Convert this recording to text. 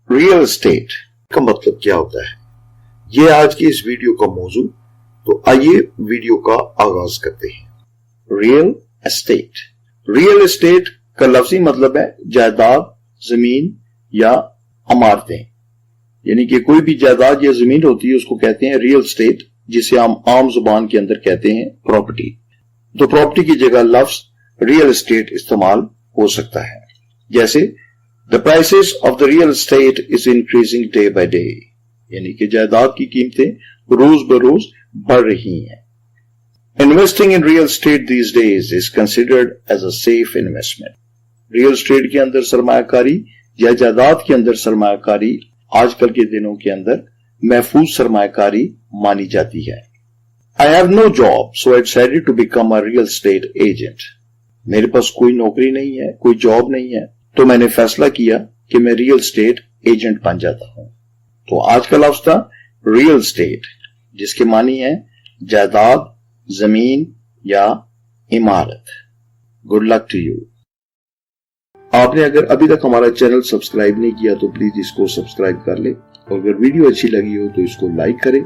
Real estate का मतलब क्या होता है, ये आज की इस वीडियो का मौजू। तो आइए वीडियो का आगाज करते हैं। रियल एस्टेट, रियल एस्टेट का लफ्जी मतलब है जायदाद, जमीन या इमारतें। यानी कि कोई भी जायदाद या जमीन होती है उसको कहते हैं रियल एस्टेट, जिसे हम आम जुबान के अंदर कहते हैं प्रॉपर्टी। तो प्रॉपर्टी की जगह लफ्ज रियल एस्टेट इस्तेमाल हो सकता है, जैसे the prices of the real estate is increasing day by day, यानी कि जायदाद की कीमतें रोज बरोज बढ़ रही हैं। Investing in real estate these days is considered as a safe investment. Real estate के अंदर सरमायाकारी या जायदाद के अंदर सरमायाकारी आजकल के दिनों के अंदर महफूज सरमायाकारी मानी जाती है। I have no job so I decided to become a real estate agent. मेरे पास कोई नौकरी नहीं है, कोई जॉब नहीं है, तो मैंने फैसला किया कि मैं रियल एस्टेट एजेंट बन जाता हूं। तो आज का लफ्ज था रियल एस्टेट, जिसके मानी है जायदाद, जमीन या इमारत। Good luck to you. आपने अगर अभी तक हमारा चैनल सब्सक्राइब नहीं किया तो प्लीज इसको सब्सक्राइब कर ले, और अगर वीडियो अच्छी लगी हो तो इसको लाइक करें।